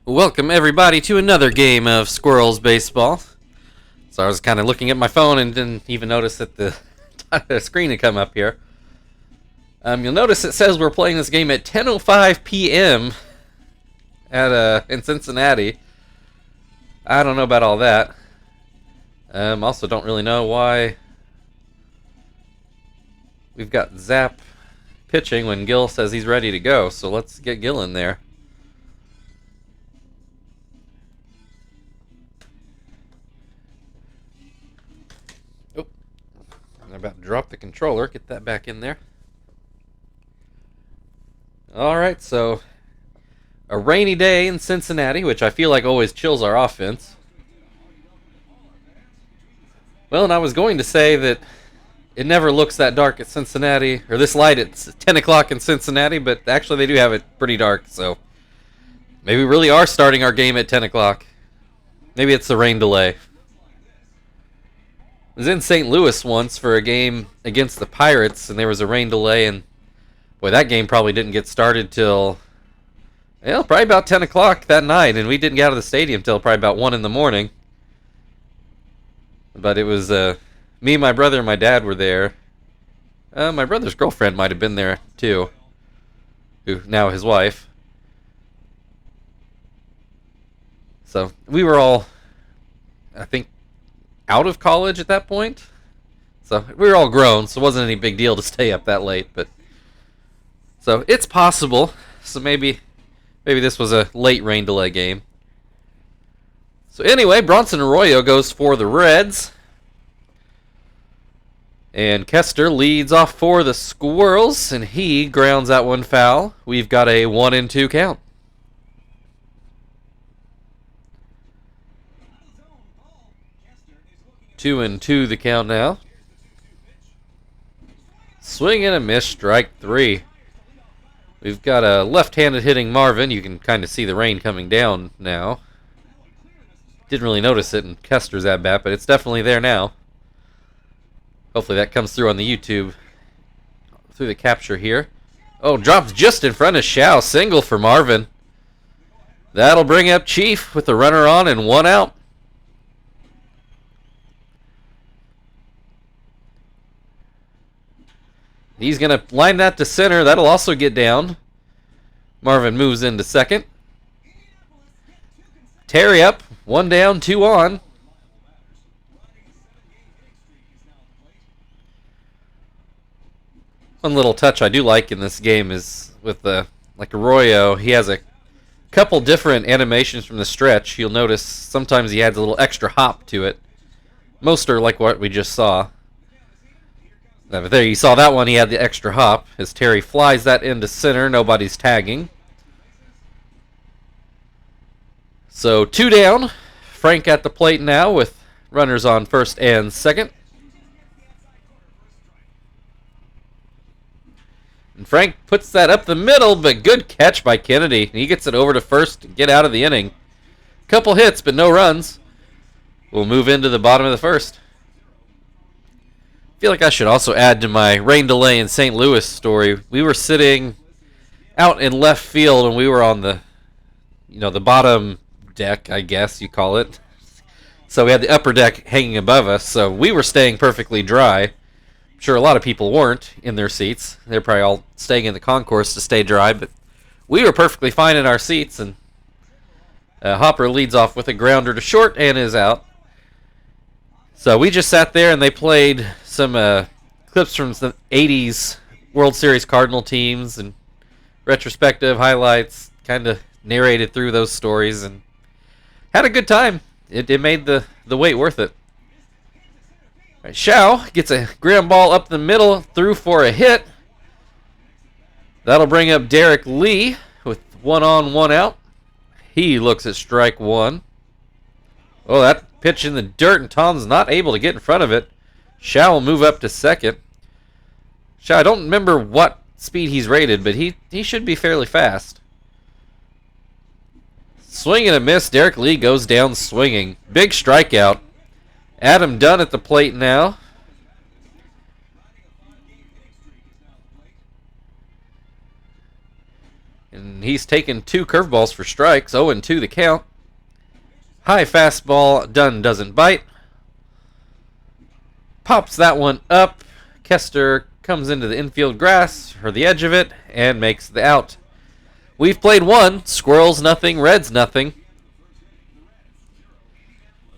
Welcome everybody to another game of Squirrels baseball. So I was kind of looking at my phone and didn't even notice that the screen had come up here. You'll notice it says we're playing this game at 10:05 p.m. at in Cincinnati. I don't know about all that. Also don't really know why we've got Zap pitching when Gil says he's ready to go. So let's get Gil in there. I'm about to drop the controller. Get that back in there. Alright, so a rainy day in Cincinnati, which I feel like always chills our offense. Well, and I was going to say that it never looks that dark at Cincinnati, or this light at 10 o'clock in Cincinnati, but actually they do have it pretty dark, so maybe we really are starting our game at 10 o'clock. Maybe it's the rain delay. I was in St. Louis once for a game against the Pirates, and there was a rain delay, and boy, that game probably didn't get started till, well, probably about 10 o'clock that night, and we didn't get out of the stadium till probably about 1 in the morning. But it was me, my brother, and my dad were there. My brother's girlfriend might have been there, too, who now his wife. So we were all, I think, out of college at that point. So we were all grown, so it wasn't any big deal to stay up that late. But so it's possible. So maybe this was a late rain delay game. So anyway, Bronson Arroyo goes for the Reds. And Kester leads off for the Squirrels, and he grounds out one foul. We've got a 1-2 count. Two and two the count now. Swing and a miss, strike three. We've got a left-handed hitting Marvin. You can kind of see the rain coming down now. Didn't really notice it in Kester's at-bat, but it's definitely there now. Hopefully that comes through on the YouTube, through the capture here. Oh, drops just in front of Shao. Single for Marvin. That'll bring up Chief with the runner on and one out. He's going to line that to center. That'll also get down. Marvin moves into second. Terry up. One down, two on. One little touch I do like in this game is with like Arroyo. He has a couple different animations from the stretch. You'll notice sometimes he adds a little extra hop to it. Most are like what we just saw. But there you saw that one, he had the extra hop as Terry flies that into center. Nobody's tagging. So two down. Frank at the plate now with runners on first and second. And Frank puts that up the middle, but good catch by Kennedy. He gets it over to first to get out of the inning. Couple hits, but no runs. We'll move into the bottom of the first. I feel like I should also add to my rain delay in St. Louis story. We were sitting out in left field, and we were on the, the bottom deck, I guess you call it. So we had the upper deck hanging above us, so we were staying perfectly dry. I'm sure a lot of people weren't in their seats. They're probably all staying in the concourse to stay dry, but we were perfectly fine in our seats, and Hopper leads off with a grounder to short and is out. So we just sat there and they played some clips from the 80s World Series Cardinal teams and retrospective highlights, kind of narrated through those stories and had a good time. It made the wait worth it. All right, Shao gets a ground ball up the middle, through for a hit. That'll bring up Derek Lee with one on, one out. He looks at strike one. Oh, that pitch in the dirt, and Tom's not able to get in front of it. Shao will move up to second. Shao, I don't remember what speed he's rated, but he should be fairly fast. Swing and a miss. Derek Lee goes down swinging. Big strikeout. Adam Dunn at the plate now. And And he's taken 2 curveballs for strikes. 0-2 the count. High fastball, doesn't bite. Pops that one up. Kester comes into the infield grass, or the edge of it, and makes the out. We've played 1. Squirrels nothing, Reds nothing.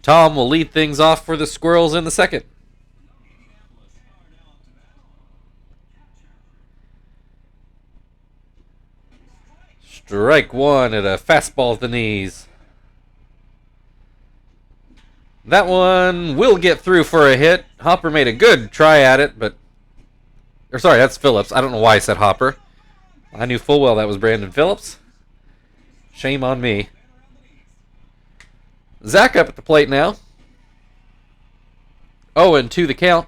Tom will lead things off for the Squirrels in the second. Strike 1 at a fastball at the knees. That one will get through for a hit. Hopper made a good try at it, but... Or sorry, that's Phillips. I don't know why I said Hopper. I knew full well that was Brandon Phillips. Shame on me. Zach up at the plate now. 0-2 the count.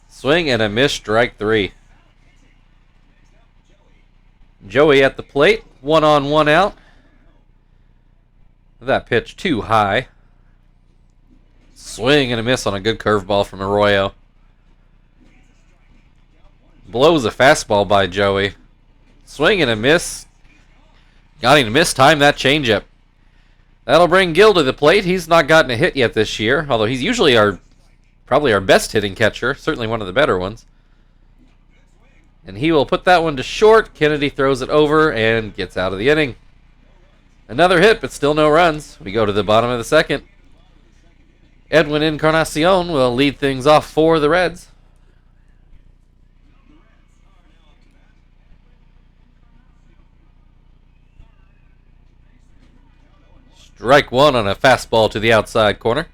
Swing and a miss, strike 3. Joey at the plate. 1-on-1 out. That pitch too high. Swing and a miss on a good curveball from Arroyo. Blows a fastball by Joey. Swing and a miss. Got him to mistime that changeup. That'll bring Gill to the plate. He's not gotten a hit yet this year, although he's usually probably our best hitting catcher, certainly one of the better ones. And he will put that one to short. Kennedy throws it over and gets out of the inning. Another hit, but still no runs. We go to the bottom of the second. Edwin Encarnacion will lead things off for the Reds. Strike 1 on a fastball to the outside corner.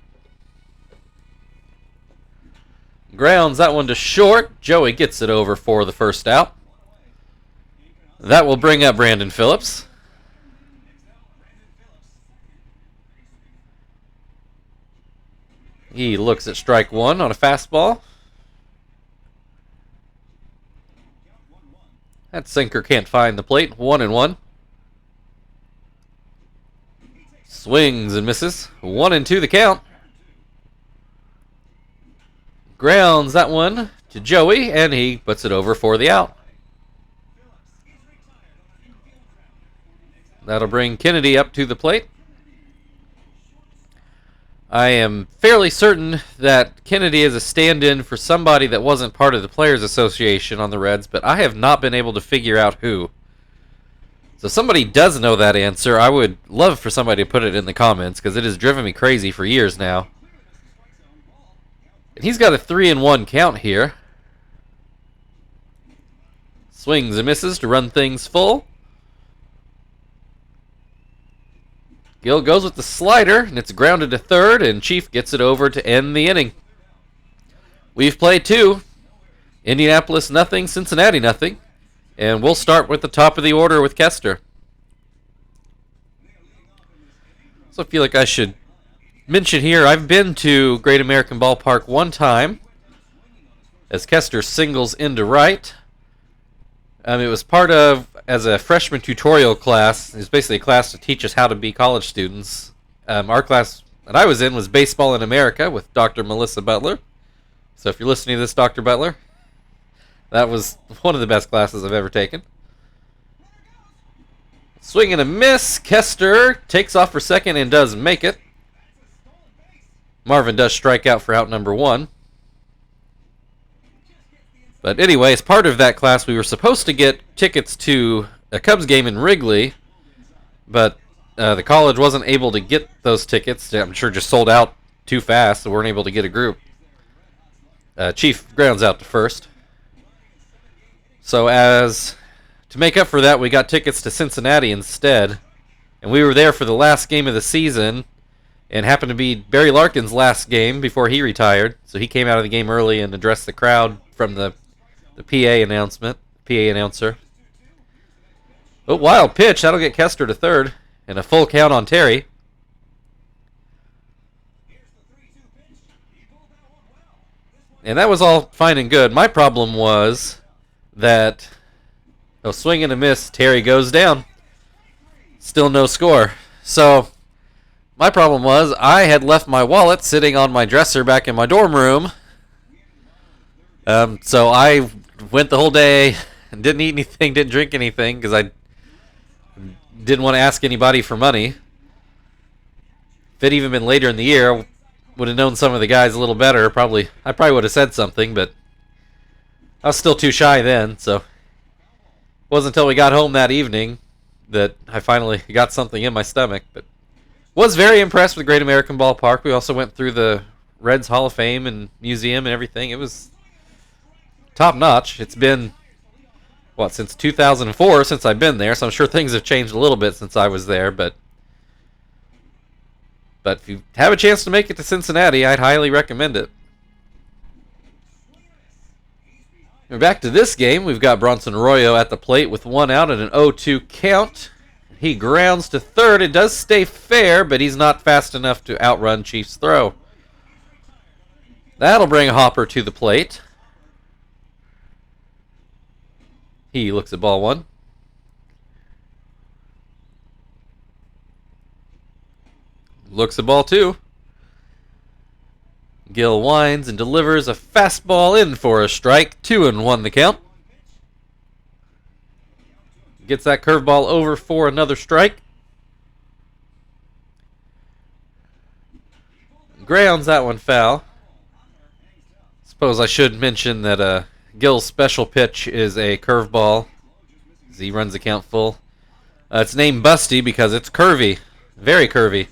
Grounds that one to short. Joey gets it over for the first out. That will bring up Brandon Phillips. He looks at strike 1 on a fastball. That sinker can't find the plate. 1-1. Swings and misses. 1-2 the count. Grounds that one to Joey, and he puts it over for the out. That'll bring Kennedy up to the plate. I am fairly certain that Kennedy is a stand-in for somebody that wasn't part of the Players Association on the Reds, but I have not been able to figure out who. So if somebody does know that answer, I would love for somebody to put it in the comments, because it has driven me crazy for years now. And he's got a 3-1 count here. Swings and misses to run things full. Gill goes with the slider, and it's grounded to third, and Chief gets it over to end the inning. We've played 2. Indianapolis nothing, Cincinnati nothing. And we'll start with the top of the order with Kester. So I feel like I should mention here, I've been to Great American Ballpark 1 time as Kester singles into right. It was part of, as a freshman tutorial class, it was basically a class to teach us how to be college students. Our class that I was in was Baseball in America with Dr. Melissa Butler. So if you're listening to this, Dr. Butler, that was one of the best classes I've ever taken. Swing and a miss. Kester takes off for second and does make it. Marvin does strike out for out number 1. But anyway, as part of that class, we were supposed to get tickets to a Cubs game in Wrigley, but the college wasn't able to get those tickets. I'm sure just sold out too fast, so we weren't able to get a group. Chief grounds out to first. So as to make up for that, we got tickets to Cincinnati instead, and we were there for the last game of the season, and happened to be Barry Larkin's last game before he retired. So he came out of the game early and addressed the crowd from the PA announcer. Oh, wild pitch. That'll get Kester to third, and a full count on Terry. And that was all fine and good. My problem was that, swing and a miss, Terry goes down. Still no score. So my problem was I had left my wallet sitting on my dresser back in my dorm room. So I went the whole day Didn't eat anything, didn't drink anything, because I didn't want to ask anybody for money. If it even been later in the year, I would have known some of the guys a little better. I probably would have said something, but I was still too shy then, so it wasn't until we got home that evening that I finally got something in my stomach. But was very impressed with Great American Ballpark. We also went through the Reds Hall of Fame and museum and everything. It was top notch. It's been, since 2004 since I've been there, so I'm sure things have changed a little bit since I was there, but if you have a chance to make it to Cincinnati, I'd highly recommend it. We're back to this game. We've got Bronson Arroyo at the plate with one out and an 0-2 count. He grounds to third. It does stay fair, but he's not fast enough to outrun Chief's throw. That'll bring Hopper to the plate. He looks at ball one. Looks at ball two. Gill winds and delivers a fastball in for a strike. 2-1 the count. Gets that curveball over for another strike. Grounds that one foul. Suppose I should mention that Gill's special pitch is a curveball as he runs the count full. It's named Busty because it's curvy. Very curvy.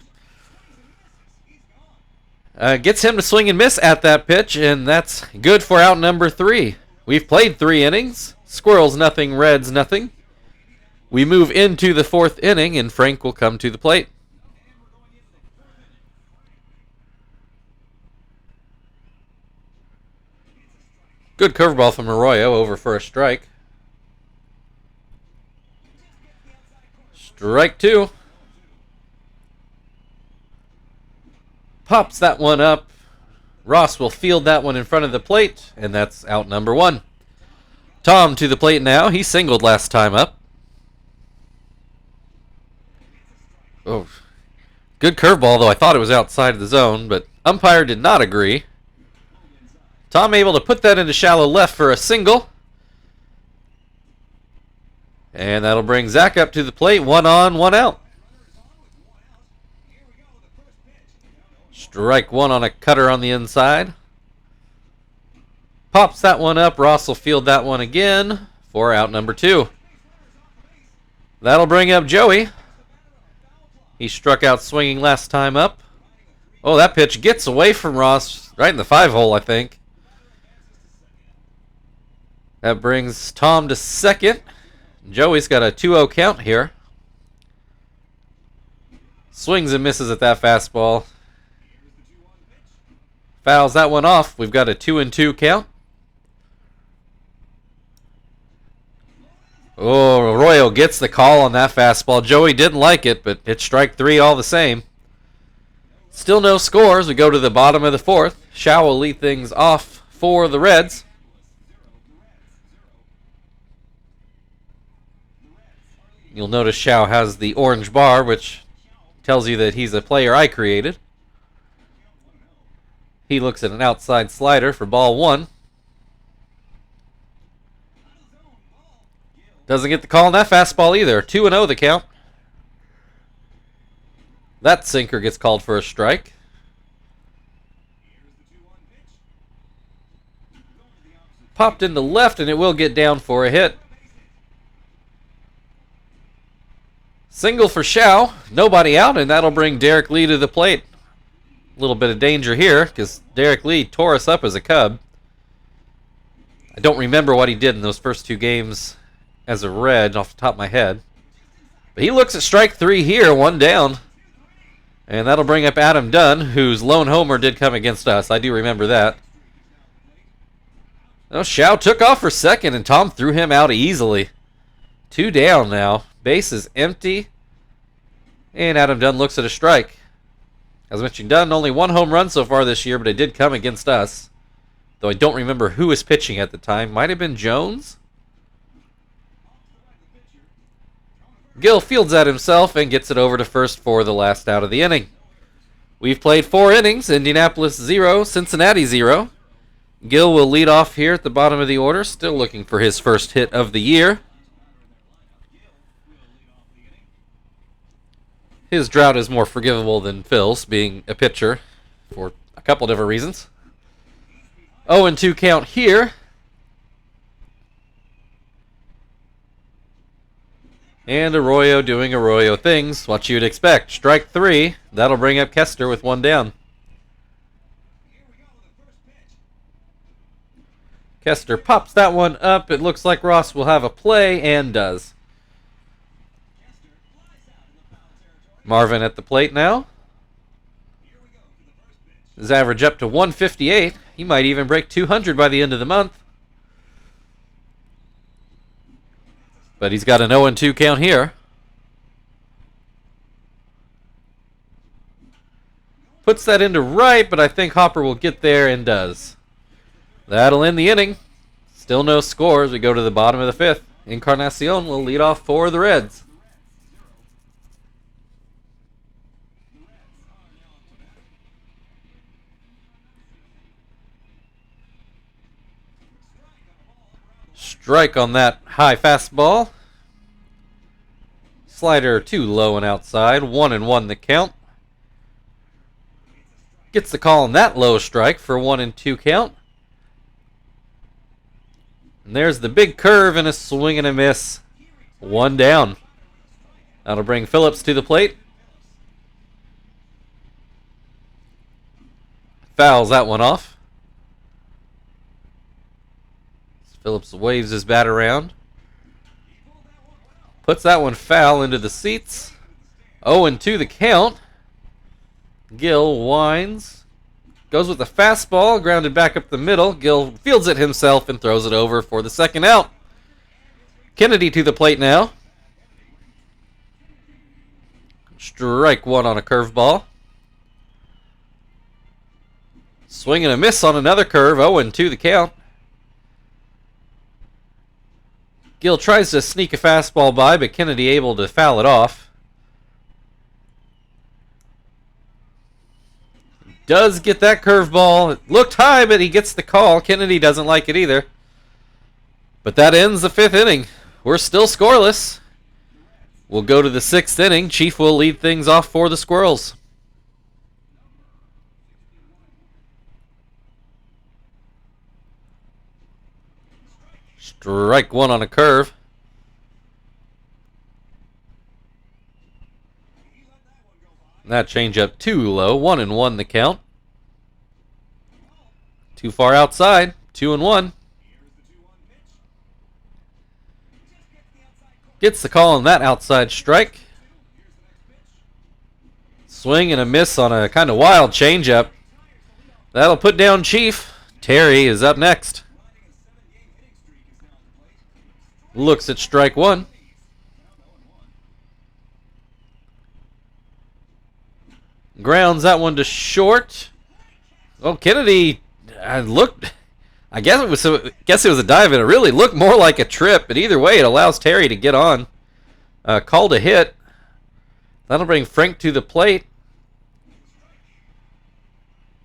Gets him to swing and miss at that pitch, and that's good for out number 3. We've played 3 innings. Squirrels nothing, Reds nothing. We move into the 4th inning, and Frank will come to the plate. Good curveball from Arroyo over for a strike. Strike 2. Pops that one up. Ross will field that one in front of the plate, and that's out number 1. Tom to the plate now. He singled last time up. Oh, good curveball, though I thought it was outside of the zone, but umpire did not agree. Tom able to put that into shallow left for a single. And that'll bring Zach up to the plate. 1 on, 1 out. Strike 1 on a cutter on the inside. Pops that one up. Ross will field that one again for out number 2. That'll bring up Joey. He struck out swinging last time up. Oh, that pitch gets away from Ross right in the 5-hole, I think. That brings Tom to second. Joey's got a 2-0 count here. Swings and misses at that fastball. Fouls that one off. We've got a 2-2 count. Oh, Arroyo gets the call on that fastball. Joey didn't like it, but it's strike 3 all the same. Still no scores. We go to the bottom of the 4th. Shao will lead things off for the Reds. You'll notice Shao has the orange bar, which tells you that he's a player I created. He looks at an outside slider for ball 1. Doesn't get the call on that fastball either. 2-0 the count. That sinker gets called for a strike. Popped into left, and it will get down for a hit. Single for Shao. Nobody out, and that'll bring Derek Lee to the plate. A little bit of danger here because Derek Lee tore us up as a Cub. I don't remember what he did in those first 2 games as a Red off the top of my head. But he looks at strike 3 here, 1 down. And that'll bring up Adam Dunn, whose lone homer did come against us. I do remember that. Oh, Shao took off for second, and Tom threw him out easily. 2 down now. Base is empty. And Adam Dunn looks at a strike. As mentioned, Dunn only 1 home run so far this year, but it did come against us. Though I don't remember who was pitching at the time. Might have been Jones. Gill fields that himself and gets it over to first for the last out of the inning. We've played 4 innings. Indianapolis 0, Cincinnati 0. Gil will lead off here at the bottom of the order, still looking for his first hit of the year. His drought is more forgivable than Phil's, being a pitcher for a couple different reasons. 0-2 count here. And Arroyo doing Arroyo things, what you'd expect. Strike 3. That'll bring up Kester with one down. Kester pops that one up. It looks like Ross will have a play, and does. Marvin at the plate now. His average up to 158. He might even break 200 by the end of the month. But he's got an 0-2 count here. Puts that into right, but I think Hopper will get there, and does. That'll end the inning. Still no scores. We go to the bottom of the 5th. Encarnacion will lead off for the Reds. Strike on that high fastball. Slider too low and outside. 1-1 the count. Gets the call on that low strike for 1-2 count. And there's the big curve and a swing and a miss. One down. That'll bring Phillips to the plate. Fouls that one off. Phillips waves his bat around. Puts that one foul into the seats. 0-2 the count. Gil winds. Goes with a fastball, grounded back up the middle. Gil fields it himself and throws it over for the second out. Kennedy to the plate now. Strike 1 on a curveball. Swing and a miss on another curve. 0-2 the count. Gil tries to sneak a fastball by, but Kennedy able to foul it off. Does get that curveball. It looked high, but he gets the call. Kennedy doesn't like it either. But that ends the 5th inning. We're still scoreless. We'll go to the 6th inning. Chief will lead things off for the Squirrels. Strike 1 on a curve. That changeup too low. 1-1 the count. Too far outside. 2-1. Gets the call on that outside strike. Swing and a miss on a kind of wild changeup. That'll put down Chief. Terry is up next. Looks at strike 1. Grounds that one to short. Oh, Kennedy looked. I guess it was a dive, and it really looked more like a trip. But either way, it allows Terry to get on. Called a hit. That'll bring Frank to the plate,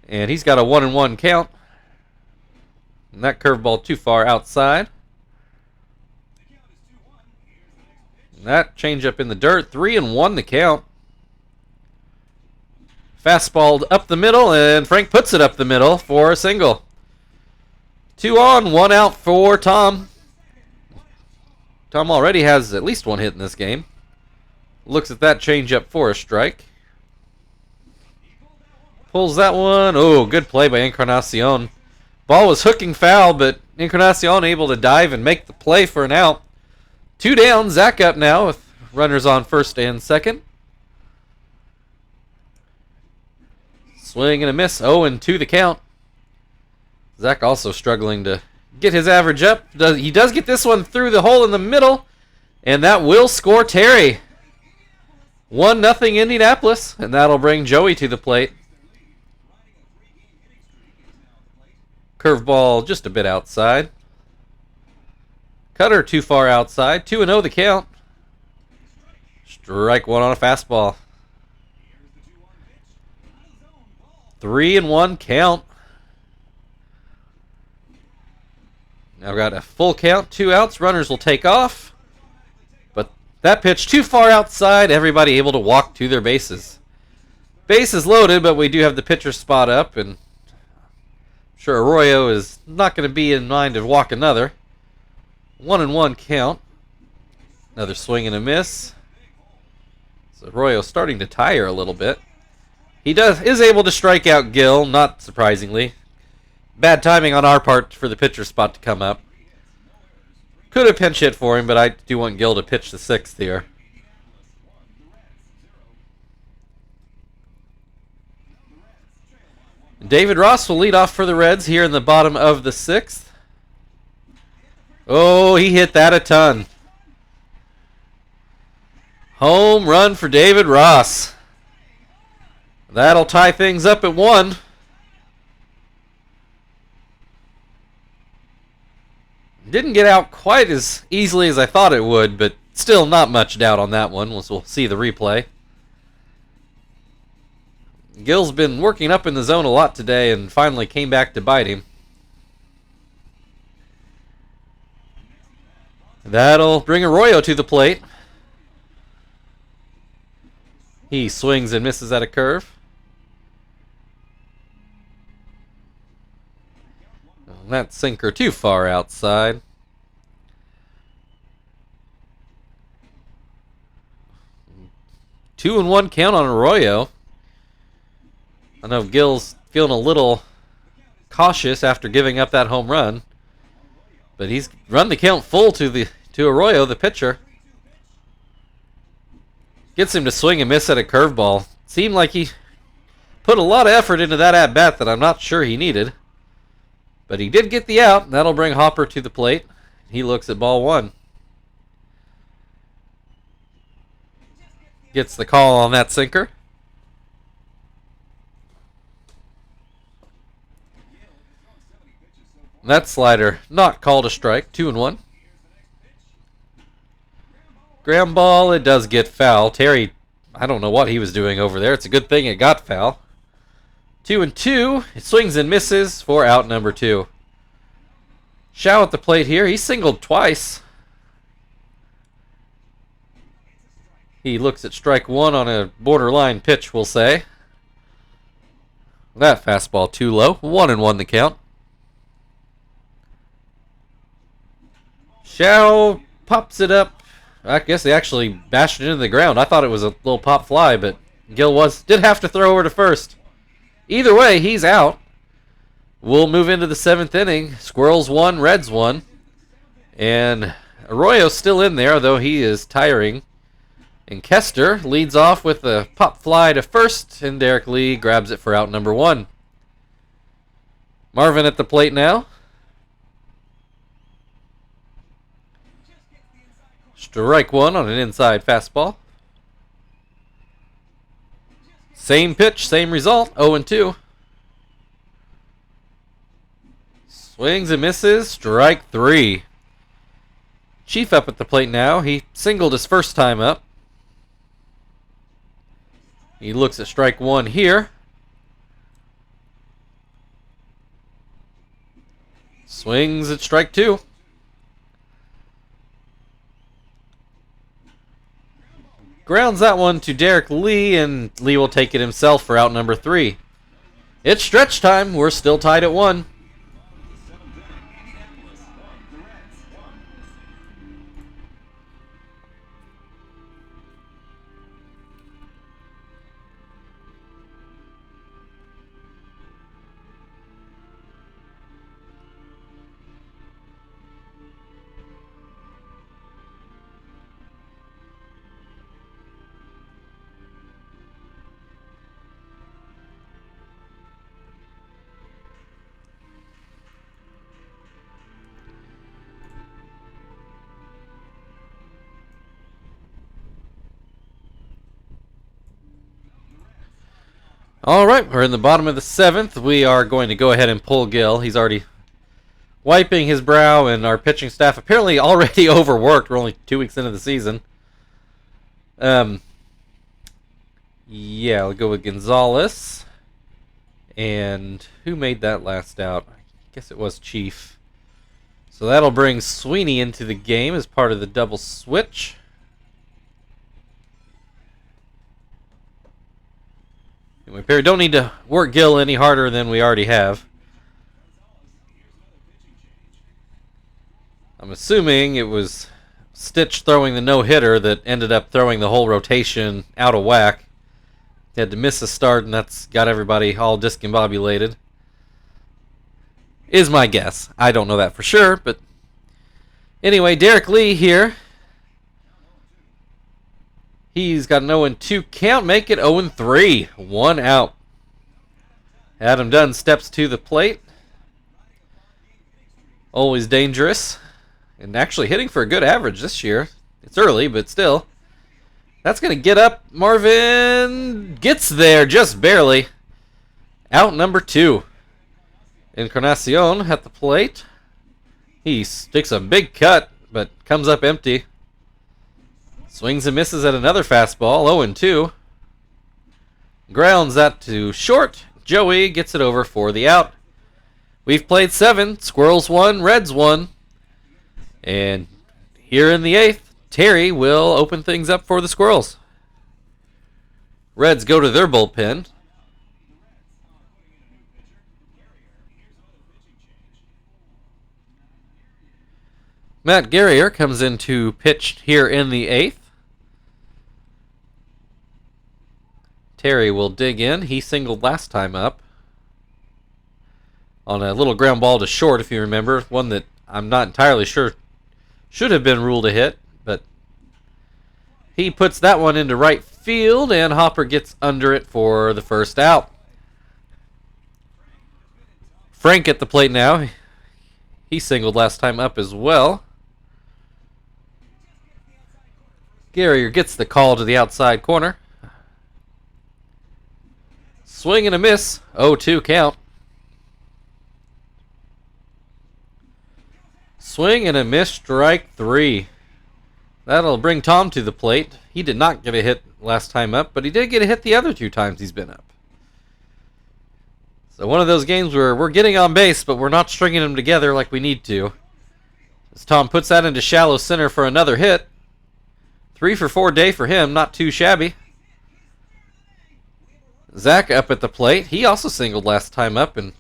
and he's got a 1-1 count. And that curveball too far outside. That changeup in the dirt. 3-1 the count. Fastball up the middle, and Frank puts it up the middle for a single. 2 on, 1 out for Tom. Tom already has at least 1 hit in this game. Looks at that changeup for a strike. Pulls that one. Oh, good play by Encarnacion. Ball was hooking foul, but Encarnacion able to dive and make the play for an out. 2 down, Zach up now with runners on first and second. Swing and a miss. 0-2 the count. Zach also struggling to get his average up. He does get this one through the hole in the middle, and that will score Terry. 1-0 Indianapolis, and that'll bring Joey to the plate. Curveball just a bit outside. Cutter too far outside. 2-0 the count. Strike 1 on a fastball. 3-1 count. Now got a full count, 2 outs. Runners will take off. But that pitch too far outside. Everybody able to walk to their bases. Bases loaded, but we do have the pitcher spot up, and I'm sure Arroyo is not going to be in mind to walk another. 1-1 count. Another swing and a miss. So Arroyo starting to tire a little bit. He is able to strike out Gill, not surprisingly. Bad timing on our part for the pitcher spot to come up. Could have pinch hit for him, but I do want Gill to pitch the 6th here. David Ross will lead off for the Reds here in the bottom of the 6th. Oh, he hit that a ton. Home run for David Ross. That'll tie things up at 1. Didn't get out quite as easily as I thought it would, but still not much doubt on that one once we'll see the replay. Gill's been working up in the zone a lot today and finally came back to bite him. That'll bring Arroyo to the plate. He swings and misses at a curve. That sinker too far outside. Two and 1 count on Arroyo. I know Gill's feeling a little cautious after giving up that home run, but he's run the count full to Arroyo, the pitcher. Gets him to swing and miss at a curveball. Seemed like he put a lot of effort into that at-bat that I'm not sure he needed. But he did get the out. That'll bring Hopper to the plate. He looks at ball 1. Gets the call on that sinker. That slider not called a strike. 2-1. Ground ball, it does get foul. Terry, I don't know what he was doing over there. It's a good thing it got foul. 2-2. It swings and misses for out number 2. Shaw at the plate here. He singled twice. He looks at strike 1 on a borderline pitch, we'll say. That fastball too low. 1-1 the count. Shaw pops it up. I guess they actually bashed it into the ground. I thought it was a little pop fly, but Gill did have to throw over to first. Either way, he's out. We'll move into the 7th inning. Squirrels 1, Reds 1. And Arroyo's still in there, though he is tiring. And Kester leads off with a pop fly to first, and Derek Lee grabs it for out number 1. Marvin at the plate now. Strike 1 on an inside fastball. Same pitch, same result, 0-2. Swings and misses, strike 3. Chief up at the plate now. He singled his first time up. He looks at strike 1 here. Swings at strike 2. Grounds that one to Derek Lee, and Lee will take it himself for out number 3. It's stretch time. We're still tied at 1. All right, we're in the bottom of the 7th. We are going to go ahead and pull Gill. He's already wiping his brow, and our pitching staff apparently already overworked. We're only 2 weeks into the season. Yeah, I'll go with Gonzalez. And who made that last out? I guess it was Chief. So that'll bring Sweeney into the game as part of the double switch. And we don't need to work Gil any harder than we already have. I'm assuming it was Stitch throwing the no-hitter that ended up throwing the whole rotation out of whack. He had to miss a start, and that's got everybody all discombobulated. Is my guess. I don't know that for sure, but anyway, Derek Lee here. He's got an 0-2 count, make it 0-3. 1 out. Adam Dunn steps to the plate. Always dangerous. And actually hitting for a good average this year. It's early, but still. That's going to get up. Marvin gets there just barely. Out number 2. Encarnacion at the plate. He sticks a big cut, but comes up empty. Swings and misses at another fastball. 0-2. Grounds that to short. Joey gets it over for the out. We've played 7. Squirrels 1, Reds 1. And here in the 8th, Terry will open things up for the Squirrels. Reds go to their bullpen. Matt Guerrier comes in to pitch here in the 8th. Terry will dig in. He singled last time up on a little ground ball to short, if you remember. One that I'm not entirely sure should have been ruled a hit, but he puts that one into right field, and Hopper gets under it for the first out. Frank at the plate now. He singled last time up as well. Guerrier gets the call to the outside corner. Swing and a miss. 0-2 count. Swing and a miss, strike 3. That'll bring Tom to the plate. He did not get a hit last time up, but he did get a hit the other 2 times he's been up. So one of those games where we're getting on base, but we're not stringing them together like we need to. As Tom puts that into shallow center for another hit. 3 for 4 day for him, not too shabby. Zach up at the plate. He also singled last time up, and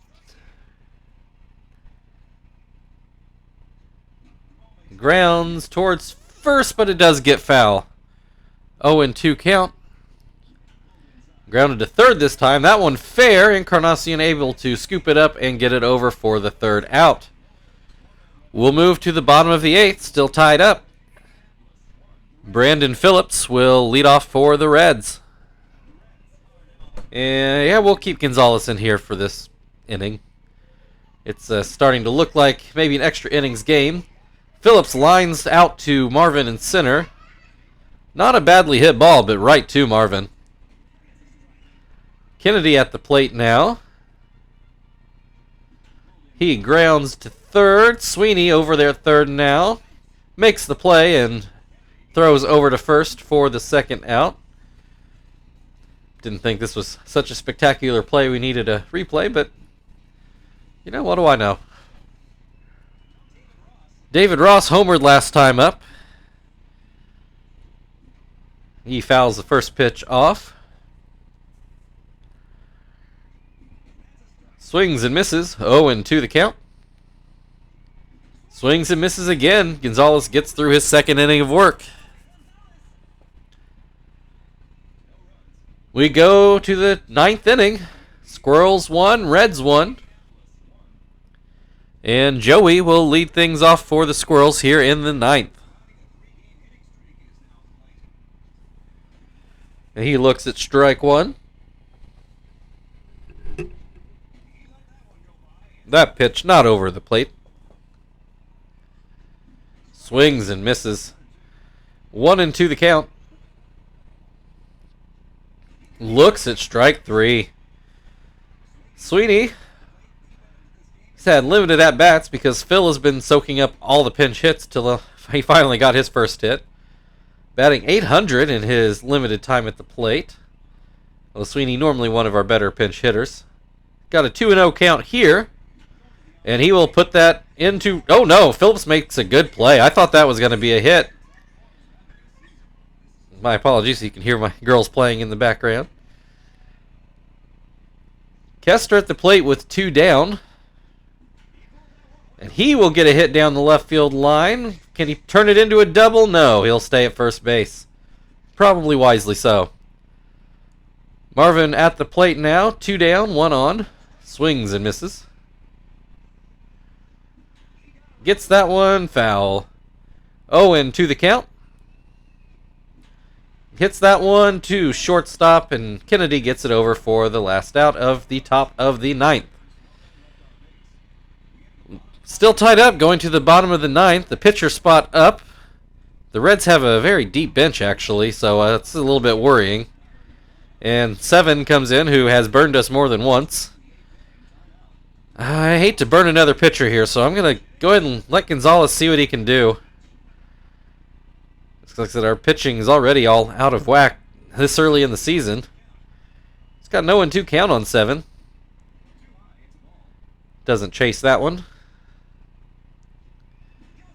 grounds towards first, but it does get foul. 0-2 count. Grounded to third this time. That one fair. Encarnacion able to scoop it up and get it over for the 3rd out. We'll move to the bottom of the 8th, still tied up. Brandon Phillips will lead off for the Reds. And yeah, we'll keep Gonzalez in here for this inning. It's starting to look like maybe an extra innings game. Phillips lines out to Marvin in center. Not a badly hit ball, but right to Marvin. Kennedy at the plate now. He grounds to third. Sweeney over there at third now. Makes the play and throws over to first for the 2nd out. Didn't think this was such a spectacular play we needed a replay, but you know, what do I know? David Ross homered last time up. He fouls the first pitch off. Swings and misses. 0-2 the count. Swings and misses again. Gonzalez gets through his 2nd inning of work. We go to the 9th inning. Squirrels 1, Reds 1. And Joey will lead things off for the Squirrels here in the 9th. And he looks at strike 1. That pitch not over the plate. Swings and misses. 1-2 the count. Looks at strike 3. Sweeney. He's had limited at-bats because Phil has been soaking up all the pinch hits till he finally got his first hit. Batting .800 in his limited time at the plate. Well, Sweeney normally one of our better pinch hitters. Got a 2-0 count here. And he will put that into... Oh, no. Phillips makes a good play. I thought that was going to be a hit. My apologies. You can hear my girls playing in the background. Kester at the plate with 2 down. And he will get a hit down the left field line. Can he turn it into a double? No. He'll stay at first base. Probably wisely so. Marvin at the plate now. 2 down, 1 on. Swings and misses. Gets that one foul. 0-2 the count. Hits that one to shortstop, and Kennedy gets it over for the last out of the top of the 9th. Still tied up going to the bottom of the 9th. The pitcher spot up. The Reds have a very deep bench, actually, so it's a little bit worrying. And 7 comes in, who has burned us more than once. I hate to burn another pitcher here, so I'm going to go ahead and let Gonzalez see what he can do. Looks like that our pitching is already all out of whack this early in the season. He's got an 0-2 count on 7. Doesn't chase that one.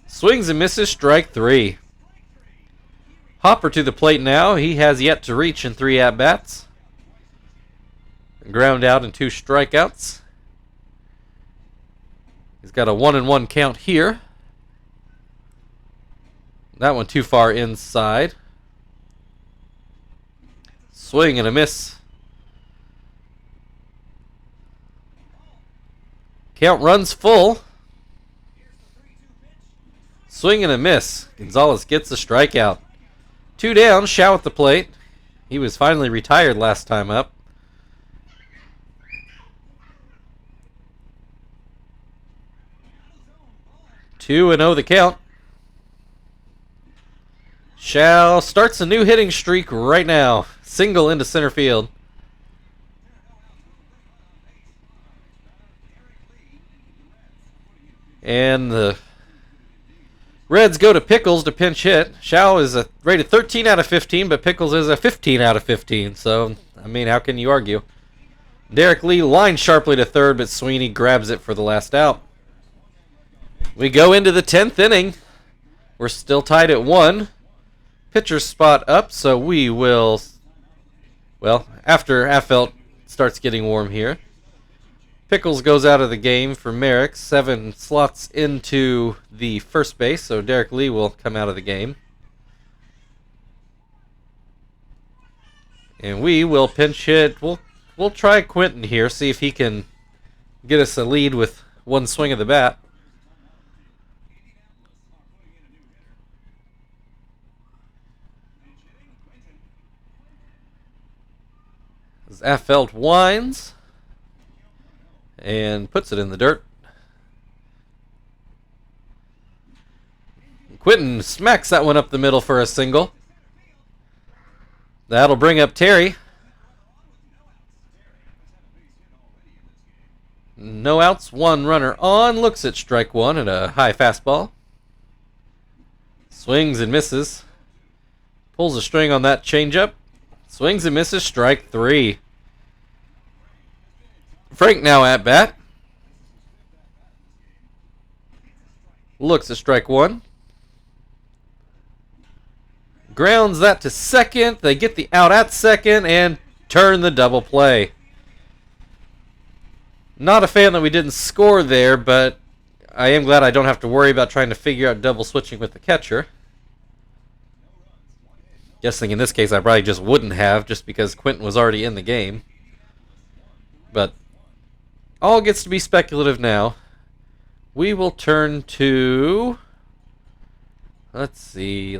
Swings and misses, strike 3. Hopper to the plate now. He has yet to reach in 3 at-bats. Ground out and 2 strikeouts. He's got a 1-1 count here. That one too far inside. Swing and a miss. Count runs full. Swing and a miss. Gonzalez gets the strikeout. 2 down, Shaw at the plate. He was finally retired last time up. 2-0 the count. Shaw starts a new hitting streak right now. Single into center field. And the Reds go to Pickles to pinch hit. Shaw is rated 13 out of 15, but Pickles is a 15 out of 15. So, I mean, how can you argue? Derek Lee lines sharply to third, but Sweeney grabs it for the last out. We go into the 10th inning. We're still tied at 1. Pitcher spot up, so we will... Well, after Affelt starts getting warm here. Pickles goes out of the game for Merrick. 7 slots into the first base, so Derek Lee will come out of the game. And we will pinch hit. We'll try Quentin here, see if he can get us a lead with one swing of the bat. As Affelt winds and puts it in the dirt. Quentin smacks that one up the middle for a single. That'll bring up Terry. No outs, 1 runner on. Looks at strike 1 at a high fastball. Swings and misses. Pulls a string on that changeup. Swings and misses, strike 3. Frank now at bat. Looks at strike 1. Grounds that to second. They get the out at second and turn the double play. Not a fan that we didn't score there, but I am glad I don't have to worry about trying to figure out double switching with the catcher. Guessing in this case I probably just wouldn't have, just because Quentin was already in the game. But all gets to be speculative now. We will turn to... Let's see.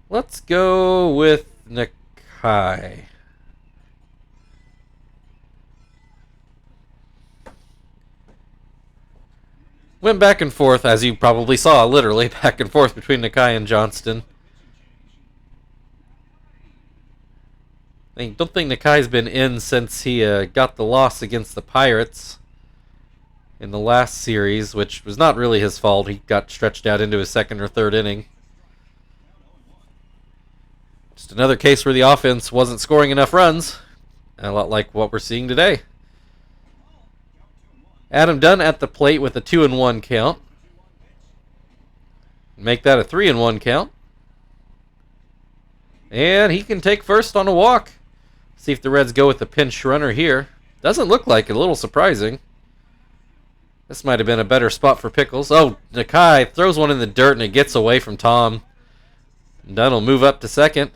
Let's go with Nakai. Went back and forth, as you probably saw, literally back and forth between Nakai and Johnston. I don't think Nakai's been in since he got the loss against the Pirates in the last series, which was not really his fault. He got stretched out into his 2nd or 3rd inning. Just another case where the offense wasn't scoring enough runs, a lot like what we're seeing today. Adam Dunn at the plate with a 2-1 count. Make that a 3-1 count. And he can take first on a walk. See if the Reds go with the pinch runner here. Doesn't look like it. A little surprising. This might have been a better spot for Pickles. Oh, Nakai throws one in the dirt and it gets away from Tom. Dunn will move up to second.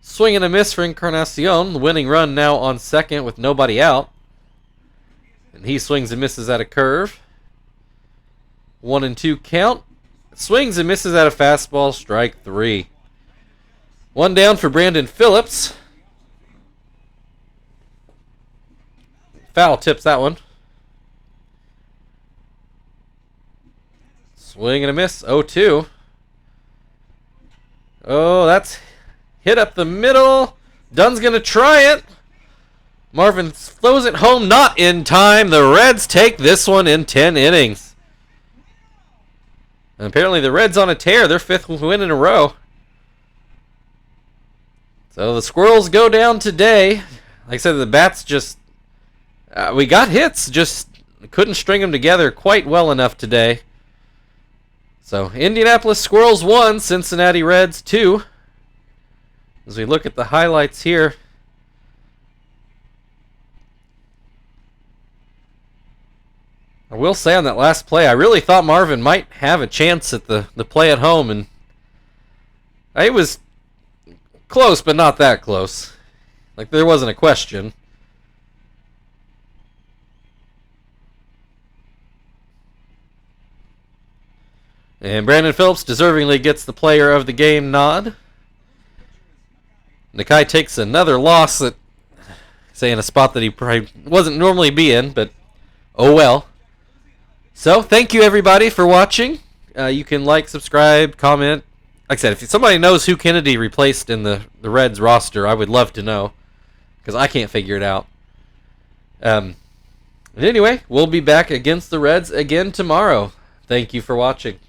Swing and a miss for Encarnacion. The winning run now on second with nobody out. And he swings and misses at a curve. 1-2 count. Swings and misses at a fastball. Strike 3. One down for Brandon Phillips. Foul tips that one. Swing and a miss. 0-2. Oh, that's hit up the middle. Dunn's going to try it. Marvin throws it home. Not in time. The Reds take this one in 10 innings. And apparently the Reds on a tear. Their 5th win in a row. So the Squirrels go down today. Like I said, the bats just... we got hits. Just couldn't string them together quite well enough today. So Indianapolis Squirrels 1, Cincinnati Reds 2. As we look at the highlights here. I will say on that last play, I really thought Marvin might have a chance at the play at home, and it was close, but not that close. Like, there wasn't a question. And Brandon Phillips deservingly gets the player of the game nod. Nakai takes another loss at, say, in a spot that he probably wasn't normally be in, but oh well. So, thank you everybody for watching. You can like, subscribe, comment. Like I said, if somebody knows who Kennedy replaced in the Reds roster, I would love to know, because I can't figure it out. And anyway, we'll be back against the Reds again tomorrow. Thank you for watching.